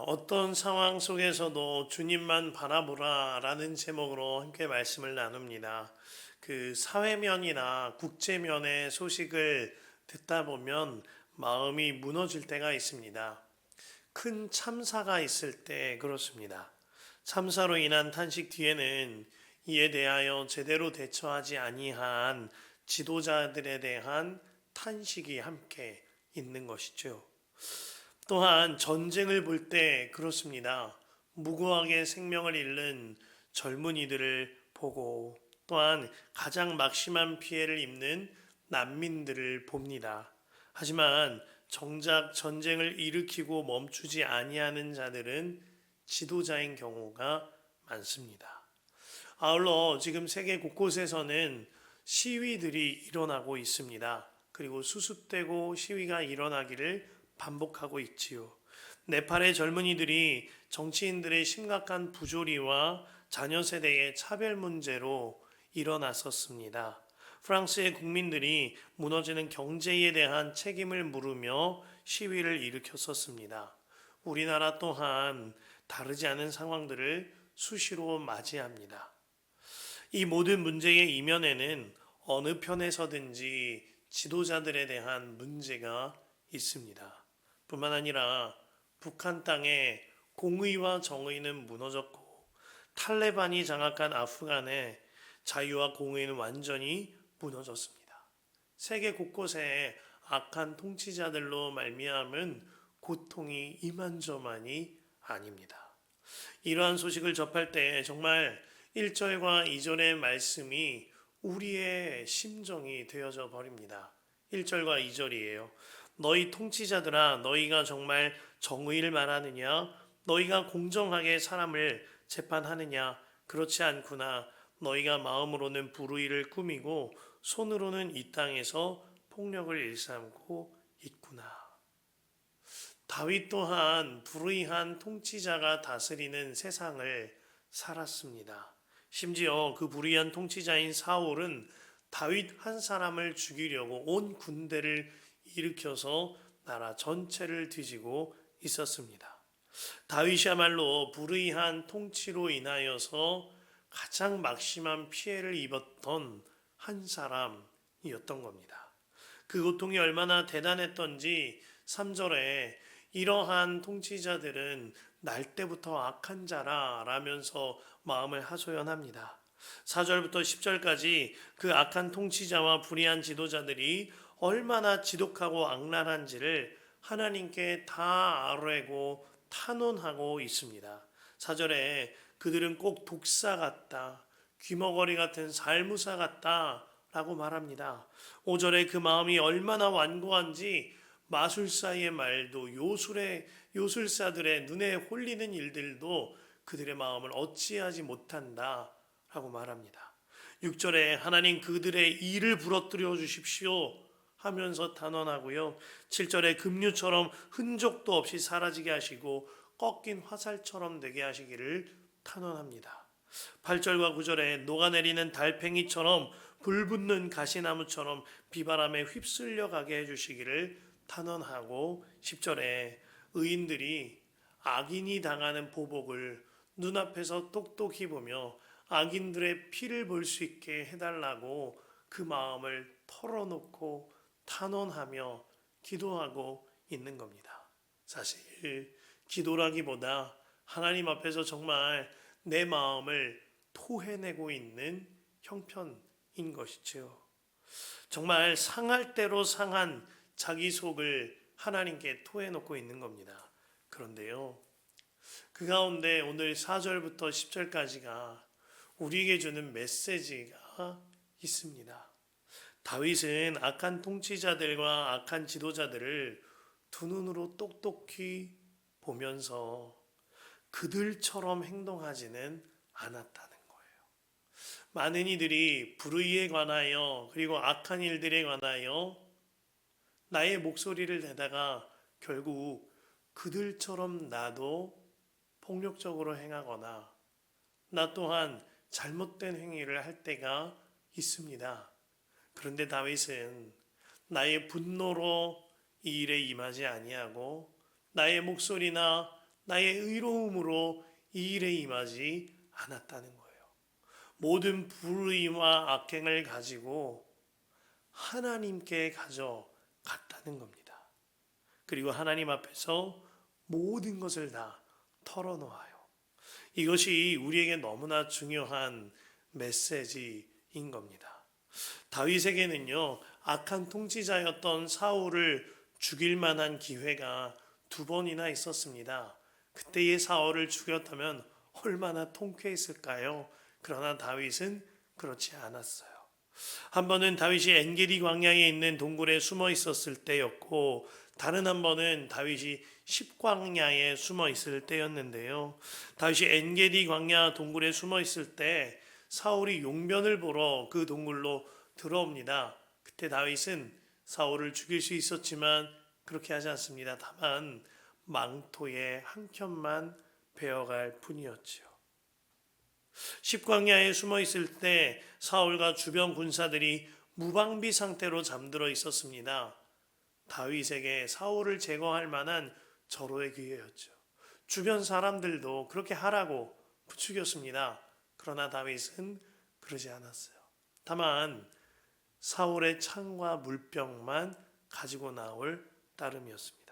어떤 상황 속에서도 주님만 바라보라 라는 제목으로 함께 말씀을 나눕니다. 그 사회면이나 국제면의 소식을 듣다 보면 마음이 무너질 때가 있습니다. 큰 참사가 있을 때 그렇습니다. 참사로 인한 탄식 뒤에는 이에 대하여 제대로 대처하지 아니한 지도자들에 대한 탄식이 함께 있는 것이죠. 또한 전쟁을 볼 때 그렇습니다. 무고하게 생명을 잃는 젊은이들을 보고 또한 가장 막심한 피해를 입는 난민들을 봅니다. 하지만 정작 전쟁을 일으키고 멈추지 아니하는 자들은 지도자인 경우가 많습니다. 아울러 지금 세계 곳곳에서는 시위들이 일어나고 있습니다. 그리고 수습되고 시위가 일어나기를 반복하고 있지요. 네팔의 젊은이들이 정치인들의 심각한 부조리와 자녀 세대의 차별 문제로 일어났었습니다. 프랑스의 국민들이 무너지는 경제에 대한 책임을 물으며 시위를 일으켰었습니다. 우리나라 또한 다르지 않은 상황들을 수시로 맞이합니다. 이 모든 문제의 이면에는 어느 편에서든지 지도자들에 대한 문제가 있습니다. 뿐만 아니라 북한 땅에 공의와 정의는 무너졌고 탈레반이 장악한 아프간의 자유와 공의는 완전히 무너졌습니다. 세계 곳곳에 악한 통치자들로 말미암은 고통이 이만저만이 아닙니다. 이러한 소식을 접할 때 정말 1절과 2절의 말씀이 우리의 심정이 되어져 버립니다. 1절과 2절이에요. 너희 통치자들아, 너희가 정말 정의를 말하느냐? 너희가 공정하게 사람을 재판하느냐? 그렇지 않구나. 너희가 마음으로는 불의를 꾸미고 손으로는 이 땅에서 폭력을 일삼고 있구나. 다윗 또한 불의한 통치자가 다스리는 세상을 살았습니다. 심지어 그 불의한 통치자인 사울은 다윗 한 사람을 죽이려고 온 군대를 일으켜서 나라 전체를 뒤지고 있었습니다. 다윗이야말로 불의한 통치로 인하여서 가장 막심한 피해를 입었던 한 사람이었던 겁니다. 그 고통이 얼마나 대단했던지 3절에 이러한 통치자들은 날 때부터 악한 자라 라면서 마음을 하소연합니다. 4절부터 10절까지 그 악한 통치자와 불의한 지도자들이 얼마나 지독하고 악랄한지를 하나님께 다 아뢰고 탄원하고 있습니다. 4절에 그들은 꼭 독사 같다, 귀머거리 같은 살무사 같다 라고 말합니다. 5절에 그 마음이 얼마나 완고한지 마술사의 말도 요술사들의 눈에 홀리는 일들도 그들의 마음을 어찌하지 못한다 라고 말합니다. 6절에 하나님 그들의 일을 부러뜨려 주십시오 하면서 단언하고요. 7절에 급류처럼 흔적도 없이 사라지게 하시고 꺾인 화살처럼 되게 하시기를 탄원합니다. 8절과 9절에 녹아내리는 달팽이처럼 불붙는 가시나무처럼 비바람에 휩쓸려 가게 해주시기를 탄원하고 10절에 의인들이 악인이 당하는 보복을 눈앞에서 똑똑히 보며 악인들의 피를 볼 수 있게 해달라고 그 마음을 털어놓고 탄원하며 기도하고 있는 겁니다. 사실 기도라기보다 하나님 앞에서 정말 내 마음을 토해내고 있는 형편인 것이죠. 정말 상할 대로 상한 자기 속을 하나님께 토해놓고 있는 겁니다. 그런데요, 그 가운데 오늘 4절부터 10절까지가 우리에게 주는 메시지가 있습니다. 다윗은 악한 통치자들과 악한 지도자들을 두 눈으로 똑똑히 보면서 그들처럼 행동하지는 않았다는 거예요. 많은 이들이 불의에 관하여 그리고 악한 일들에 관하여 나의 목소리를 내다가 결국 그들처럼 나도 폭력적으로 행하거나 나 또한 잘못된 행위를 할 때가 있습니다. 그런데 다윗은 나의 분노로 이 일에 임하지 아니하고 나의 목소리나 나의 의로움으로 이 일에 임하지 않았다는 거예요. 모든 불의와 악행을 가지고 하나님께 가져갔다는 겁니다. 그리고 하나님 앞에서 모든 것을 다 털어놓아요. 이것이 우리에게 너무나 중요한 메시지인 겁니다. 다윗에게는요, 악한 통치자였던 사울을 죽일 만한 기회가 두 번이나 있었습니다. 그때의 사울을 죽였다면 얼마나 통쾌했을까요? 그러나 다윗은 그렇지 않았어요. 한 번은 다윗이 엔게디 광야에 있는 동굴에 숨어 있었을 때였고, 다른 한 번은 다윗이 십광야에 숨어 있을 때였는데요. 다윗이 엔게디 광야 동굴에 숨어 있을 때 사울이 용변을 보러 그 동굴로 들어옵니다. 그때 다윗은 사울을 죽일 수 있었지만 그렇게 하지 않습니다. 다만 망토의 한 켠만 베어갈 뿐이었지요. 십광야에 숨어 있을 때 사울과 주변 군사들이 무방비 상태로 잠들어 있었습니다. 다윗에게 사울을 제거할 만한 절호의 기회였죠. 주변 사람들도 그렇게 하라고 부추겼습니다. 그러나 다윗은 그러지 않았어요. 다만 사울의 창과 물병만 가지고 나올 따름이었습니다.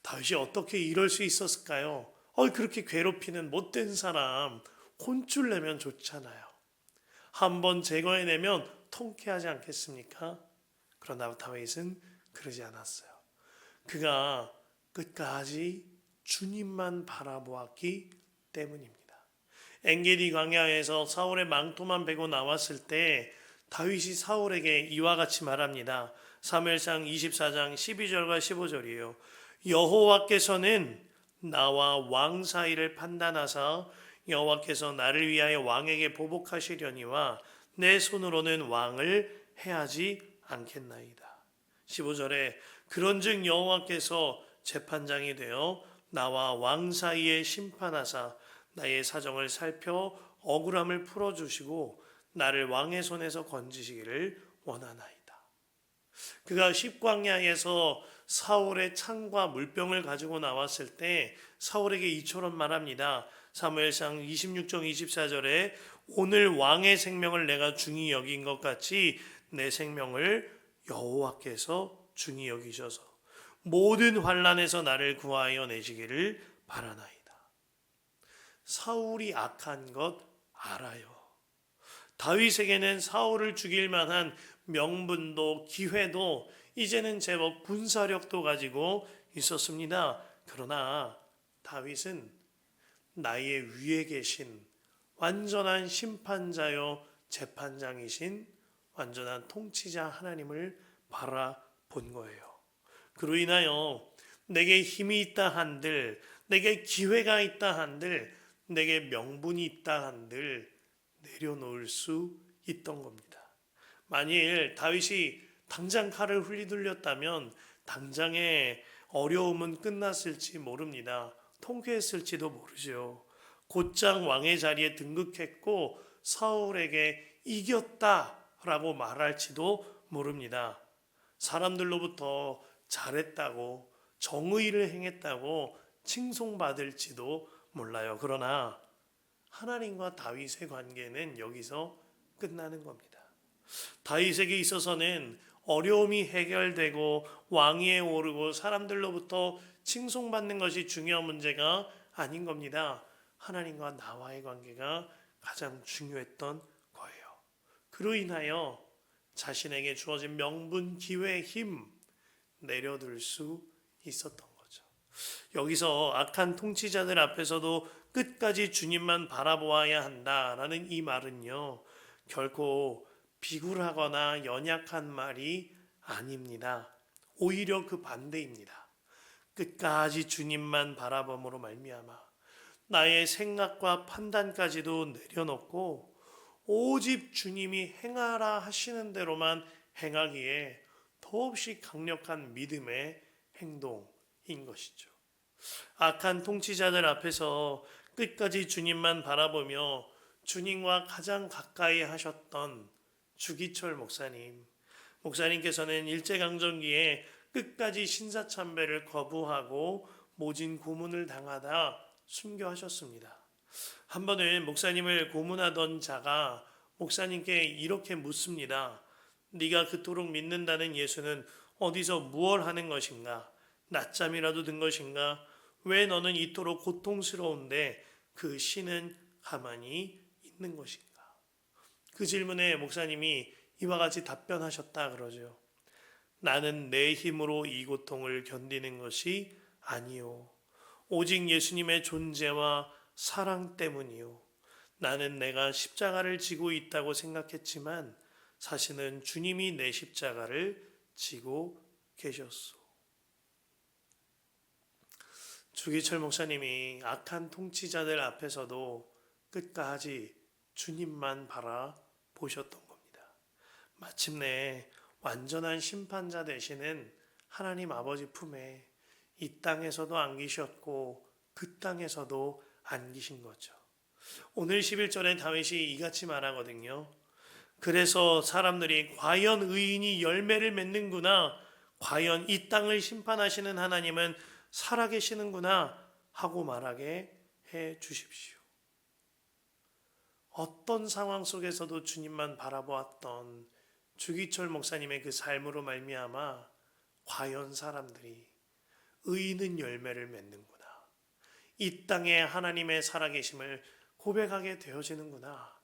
다윗이 어떻게 이럴 수 있었을까요? 그렇게 괴롭히는 못된 사람 혼쭐 내면 좋잖아요. 한번 제거해내면 통쾌하지 않겠습니까? 그러나 다윗은 그러지 않았어요. 그가 끝까지 주님만 바라보았기 때문입니다. 엔게디 광야에서 사울의 망토만 베고 나왔을 때 다윗이 사울에게 이와 같이 말합니다. 사무엘상 24장 12절과 15절이에요. 여호와께서는 나와 왕 사이를 판단하사 여호와께서 나를 위하여 왕에게 보복하시려니와 내 손으로는 왕을 해하지 않겠나이다. 15절에 그런즉 여호와께서 재판장이 되어 나와 왕 사이에 심판하사 나의 사정을 살펴 억울함을 풀어주시고 나를 왕의 손에서 건지시기를 원하나이다. 그가 십광야에서 사울의 창과 물병을 가지고 나왔을 때 사울에게 이처럼 말합니다. 사무엘상 26장 24절에 오늘 왕의 생명을 내가 중히 여긴 것 같이 내 생명을 여호와께서 중히 여기셔서 모든 환난에서 나를 구하여 내시기를 바라나이다. 사울이 악한 것 알아요. 다윗에게는 사울을 죽일 만한 명분도 기회도 이제는 제법 군사력도 가지고 있었습니다. 그러나 다윗은 나의 위에 계신 완전한 심판자요 재판장이신 완전한 통치자 하나님을 바라본 거예요. 그로 인하여 내게 힘이 있다 한들, 내게 기회가 있다 한들, 내게 명분이 있다 한들 내려놓을 수 있던 겁니다. 만일 다윗이 당장 칼을 휘둘렸다면 당장의 어려움은 끝났을지 모릅니다. 통쾌했을지도 모르죠. 곧장 왕의 자리에 등극했고 사울에게 이겼다라고 말할지도 모릅니다. 사람들로부터 잘했다고 정의를 행했다고 칭송받을지도 몰라요. 그러나 하나님과 다윗의 관계는 여기서 끝나는 겁니다. 다윗에게 있어서는 어려움이 해결되고 왕위에 오르고 사람들로부터 칭송받는 것이 중요한 문제가 아닌 겁니다. 하나님과 나와의 관계가 가장 중요했던 거예요. 그로 인하여 자신에게 주어진 명분, 기회, 힘 내려둘 수 있었던 거죠. 여기서 악한 통치자들 앞에서도 끝까지 주님만 바라보아야 한다라는 이 말은요, 결코 비굴하거나 연약한 말이 아닙니다. 오히려 그 반대입니다. 끝까지 주님만 바라봄으로 말미암아 나의 생각과 판단까지도 내려놓고 오직 주님이 행하라 하시는 대로만 행하기에 더없이 강력한 믿음의 행동인 것이죠. 악한 통치자들 앞에서 끝까지 주님만 바라보며 주님과 가장 가까이 하셨던 주기철 목사님께서는 일제강점기에 끝까지 신사참배를 거부하고 모진 고문을 당하다 순교하셨습니다. 한 번은 목사님을 고문하던 자가 목사님께 이렇게 묻습니다. 네가 그토록 믿는다는 예수는 어디서 무얼 하는 것인가? 낮잠이라도 든 것인가? 왜 너는 이토록 고통스러운데 그 신은 가만히 있는 것인가? 그 질문에 목사님이 이와 같이 답변하셨다 그러죠. 나는 내 힘으로 이 고통을 견디는 것이 아니요. 오직 예수님의 존재와 사랑 때문이요. 나는 내가 십자가를 지고 있다고 생각했지만 사실은 주님이 내 십자가를 지고 계셨소. 주기철 목사님이 악한 통치자들 앞에서도 끝까지 주님만 바라보셨던 겁니다. 마침내 완전한 심판자 되시는 하나님 아버지 품에 이 땅에서도 안기셨고 그 땅에서도 안기신 거죠. 오늘 11절에 다윗이 이같이 말하거든요. 그래서 사람들이 과연 의인이 열매를 맺는구나, 과연 이 땅을 심판하시는 하나님은 살아계시는구나 하고 말하게 해 주십시오. 어떤 상황 속에서도 주님만 바라보았던 주기철 목사님의 그 삶으로 말미암아 과연 사람들이 의인은 열매를 맺는구나, 이 땅에 하나님의 살아계심을 고백하게 되어지는구나,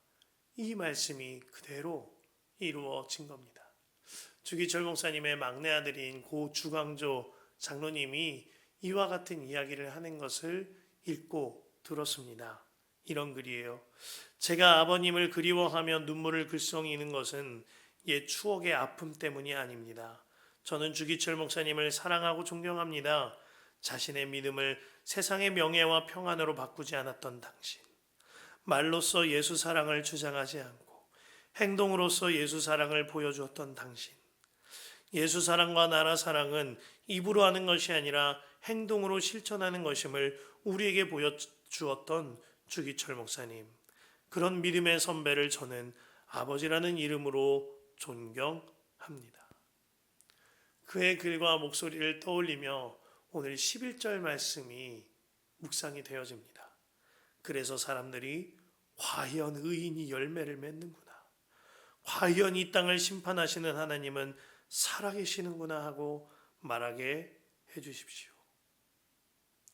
이 말씀이 그대로 이루어진 겁니다. 주기철 목사님의 막내 아들인 고 주광조 장로님이 이와 같은 이야기를 하는 것을 읽고 들었습니다. 이런 글이에요. 제가 아버님을 그리워하며 눈물을 글썽이는 것은 옛 추억의 아픔 때문이 아닙니다. 저는 주기철 목사님을 사랑하고 존경합니다. 자신의 믿음을 세상의 명예와 평안으로 바꾸지 않았던 당신, 말로써 예수 사랑을 주장하지 않고 행동으로써 예수 사랑을 보여주었던 당신, 예수 사랑과 나라 사랑은 입으로 하는 것이 아니라 행동으로 실천하는 것임을 우리에게 보여주었던 주기철 목사님, 그런 믿음의 선배를 저는 아버지라는 이름으로 존경합니다. 그의 글과 목소리를 떠올리며 오늘 11절 말씀이 묵상이 되어집니다. 그래서 사람들이 과연 의인이 열매를 맺는구나, 과연 이 땅을 심판하시는 하나님은 살아계시는구나 하고 말하게 해주십시오.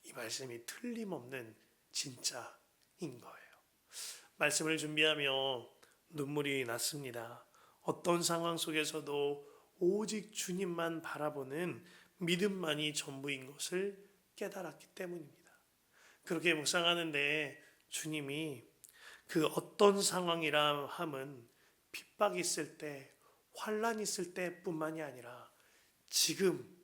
이 말씀이 틀림없는 진짜인 거예요. 말씀을 준비하며 눈물이 났습니다. 어떤 상황 속에서도 오직 주님만 바라보는 믿음만이 전부인 것을 깨달았기 때문입니다. 그렇게 묵상하는데 주님이 그 어떤 상황이라 함은 핍박이 있을 때, 환난이 있을 때뿐만이 아니라 지금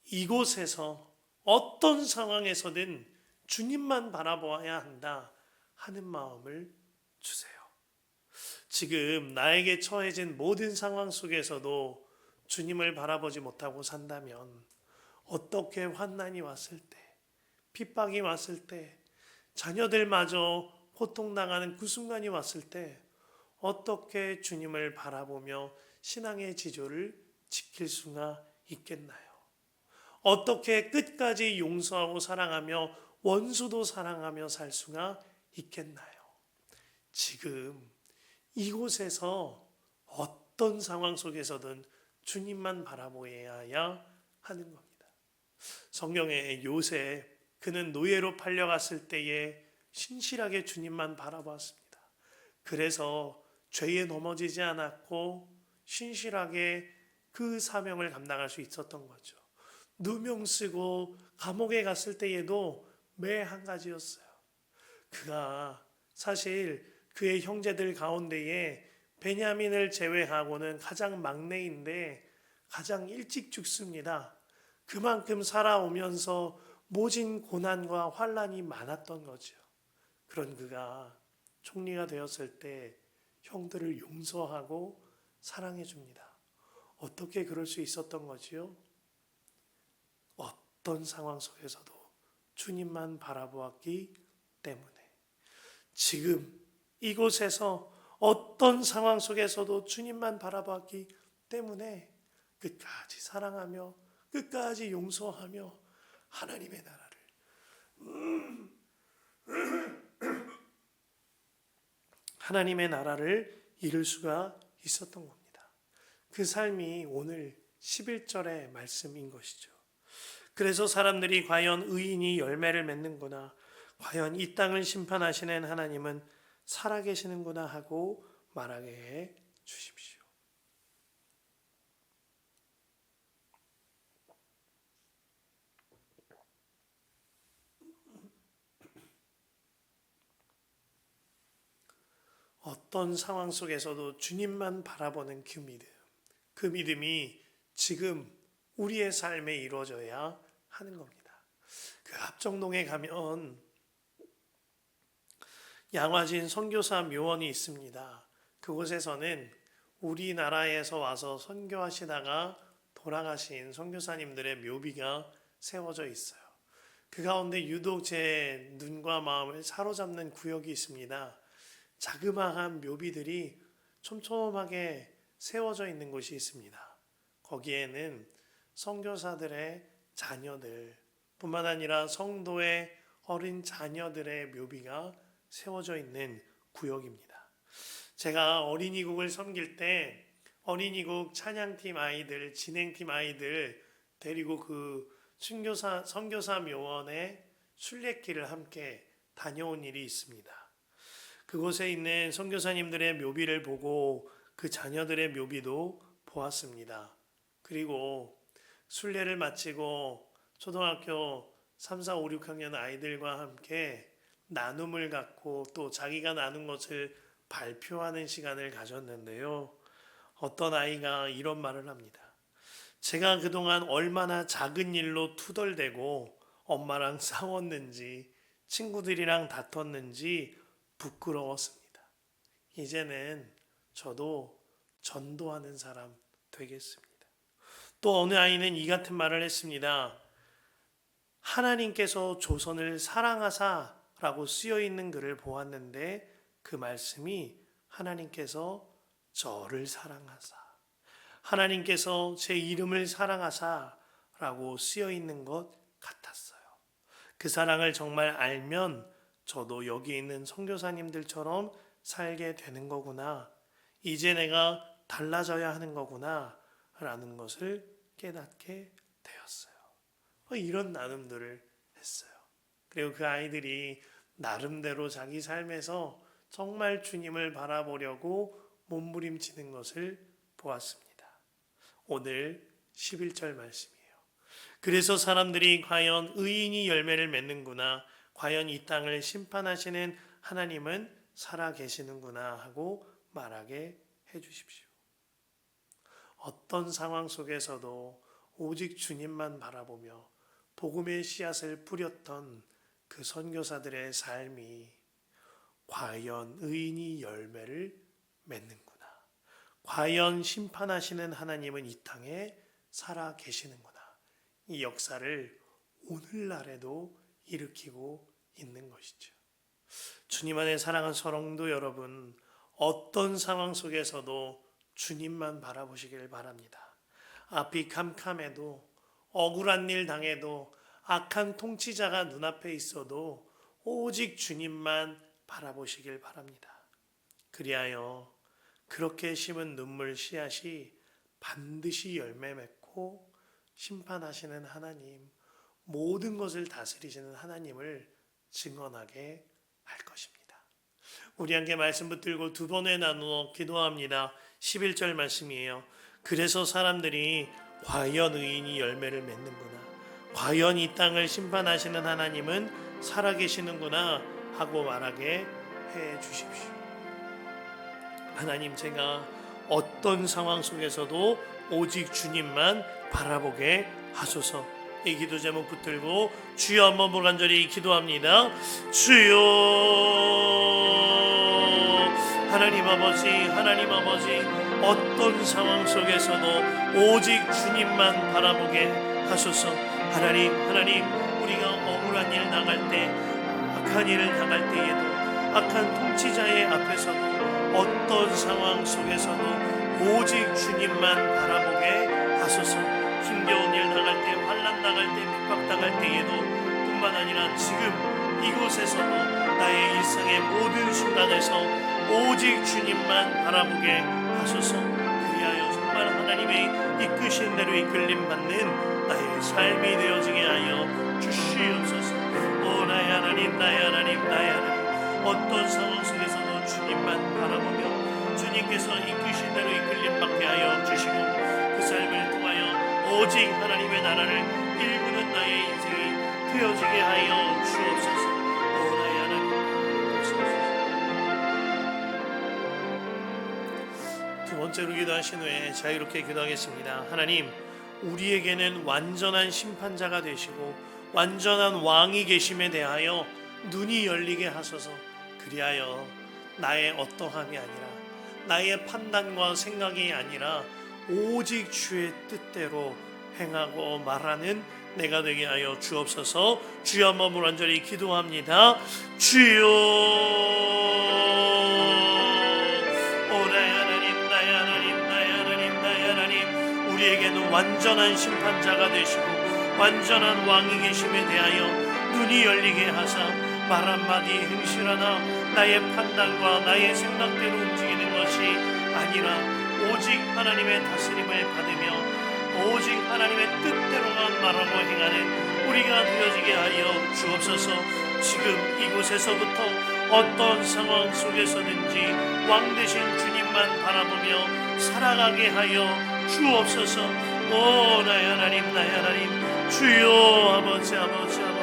이곳에서 어떤 상황에서든 주님만 바라보아야 한다 하는 마음을 주세요. 지금 나에게 처해진 모든 상황 속에서도 주님을 바라보지 못하고 산다면 어떻게 환난이 왔을 때, 핍박이 왔을 때, 자녀들마저 고통당하는 그 순간이 왔을 때 어떻게 주님을 바라보며 신앙의 지조를 지킬 수가 있겠나요? 어떻게 끝까지 용서하고 사랑하며 원수도 사랑하며 살 수가 있겠나요? 지금 이곳에서 어떤 상황 속에서든 주님만 바라보아야 하는 겁니다. 성경의 요셉, 그는 노예로 팔려갔을 때에 신실하게 주님만 바라보았습니다. 그래서 죄에 넘어지지 않았고 신실하게 그 사명을 감당할 수 있었던 거죠. 누명 쓰고 감옥에 갔을 때에도 매 한 가지였어요. 그가 사실 그의 형제들 가운데에 베냐민을 제외하고는 가장 막내인데 가장 일찍 죽습니다. 그만큼 살아오면서 모진 고난과 환난이 많았던 거죠. 그런 그가 총리가 되었을 때 형들을 용서하고 사랑해 줍니다. 어떻게 그럴 수 있었던 거지요? 어떤 상황 속에서도 주님만 바라보았기 때문에, 지금 이곳에서 어떤 상황 속에서도 주님만 바라보았기 때문에 끝까지 사랑하며 끝까지 용서하며 하나님의 나라를 하나님의 나라를 이룰 수가 있었던 겁니다. 그 삶이 오늘 11절의 말씀인 것이죠. 그래서 사람들이 과연 의인이 열매를 맺는구나, 과연 이 땅을 심판하시는 하나님은 살아계시는구나 하고 말하게 해 주십시오. 어떤 상황 속에서도 주님만 바라보는 그 믿음이 지금 우리의 삶에 이루어져야 하는 겁니다. 그 합정동에 가면 양화진 선교사 묘원이 있습니다. 그곳에서는 우리나라에서 와서 선교하시다가 돌아가신 선교사님들의 묘비가 세워져 있어요. 그 가운데 유독 제 눈과 마음을 사로잡는 구역이 있습니다. 자그마한 묘비들이 촘촘하게 세워져 있는 곳이 있습니다. 거기에는 선교사들의 자녀들 뿐만 아니라 성도의 어린 자녀들의 묘비가 세워져 있는 구역입니다. 제가 어린이국을 섬길 때 어린이국 찬양팀 아이들, 진행팀 아이들 데리고 그 선교사 묘원의 순례길을 함께 다녀온 일이 있습니다. 그곳에 있는 선교사님들의 묘비를 보고 그 자녀들의 묘비도 보았습니다. 그리고 순례를 마치고 초등학교 3, 4, 5, 6학년 아이들과 함께 나눔을 갖고 또 자기가 나눈 것을 발표하는 시간을 가졌는데요. 어떤 아이가 이런 말을 합니다. 제가 그동안 얼마나 작은 일로 투덜대고 엄마랑 싸웠는지 친구들이랑 다퉜는지 부끄러웠습니다. 이제는 저도 전도하는 사람 되겠습니다. 또 어느 아이는 이 같은 말을 했습니다. 하나님께서 조선을 사랑하사라고 쓰여 있는 글을 보았는데 그 말씀이 하나님께서 저를 사랑하사, 하나님께서 제 이름을 사랑하사라고 쓰여 있는 것 같았어요. 그 사랑을 정말 알면 저도 여기 있는 선교사님들처럼 살게 되는 거구나. 이제 내가 달라져야 하는 거구나 라는 것을 깨닫게 되었어요. 이런 나눔들을 했어요. 그리고 그 아이들이 나름대로 자기 삶에서 정말 주님을 바라보려고 몸부림치는 것을 보았습니다. 오늘 11절 말씀이에요. 그래서 사람들이 과연 의인이 열매를 맺는구나, 과연 이 땅을 심판하시는 하나님은 살아계시는구나 하고 말하게 해주십시오. 어떤 상황 속에서도 오직 주님만 바라보며 복음의 씨앗을 뿌렸던 그 선교사들의 삶이 과연 의인이 열매를 맺는구나, 과연 심판하시는 하나님은 이 땅에 살아계시는구나, 이 역사를 오늘날에도 일으키고 있는 것이죠. 주님 안에 사랑하는 성도 여러분, 어떤 상황 속에서도 주님만 바라보시길 바랍니다. 앞이 캄캄해도, 억울한 일 당해도, 악한 통치자가 눈앞에 있어도 오직 주님만 바라보시길 바랍니다. 그리하여 그렇게 심은 눈물 씨앗이 반드시 열매 맺고 심판하시는 하나님, 모든 것을 다스리시는 하나님을 증언하게 할 것입니다. 우리 함께 말씀 붙들고 두 번에 나누어 기도합니다. 11절 말씀이에요. 그래서 사람들이 과연 의인이 열매를 맺는구나, 과연 이 땅을 심판하시는 하나님은 살아계시는구나 하고 말하게 해 주십시오. 하나님, 제가 어떤 상황 속에서도 오직 주님만 바라보게 하소서. 이 기도 제목 붙들고 주여 한번 간절히 기도합니다. 주여, 하나님 아버지, 어떤 상황 속에서도 오직 주님만 바라보게 하소서. 하나님, 우리가 억울한 일 당할 때, 악한 일을 당할 때에도, 악한 통치자의 앞에서도, 어떤 상황 속에서도 오직 주님만 바라보게 하소서. 힘겨운 일 당할 때, 환난 당할 때, 핍박 당할 때에도 뿐만 뿐만 아니라 지금 이곳에서도 나의 일상의 모든 순간에서 오직 주님만 바라보게 하소서. 그리하여 정말 하나님의 이끄신 대로 이끌림 받는 나의 삶이 되어지게 하여 주시옵소서. 오 나의 하나님, 나의 하나님, 나의 하나님, 어떤 상황 속에서도 주님만 바라보며 주님께서 이끄신 대로 이끌림 받게 하여 주시고 그 삶을 통하여 오직 하나님의 나라를 일구는 나의 인생이 되어지게 하여 주옵소서. 오 나의 하나님, 두 번째로 기도하신 후에 자유롭게 기도하겠습니다. 하나님, 우리에게는 완전한 심판자가 되시고 완전한 왕이 계심에 대하여 눈이 열리게 하소서. 그리하여 나의 어떠함이 아니라 나의 판단과 생각이 아니라 오직 주의 뜻대로 행하고 말하는 내가 되게 하여 주옵소서. 주여 한번 간절히 기도합니다. 주여, 오 나의 하나님, 나의 하나님, 나의 하나님, 나의 하나님, 우리에게는 완전한 심판자가 되시고 완전한 왕이 계심에 대하여 눈이 열리게 하사 말 한마디 행실 하나 나의 판단과 나의 생각대로 움직이는 것이 아니라 오직 하나님의 다스림을 받으며 오직 하나님의 뜻대로만 말하고 행하는 우리가 되어지게 하여 주옵소서. 지금 이곳에서부터 어떤 상황 속에서든지 왕 되신 주님만 바라보며 살아가게 하여 주옵소서. 오 나의 하나님, 나의 하나님, 주여, 아버지, 아버지, 아버지,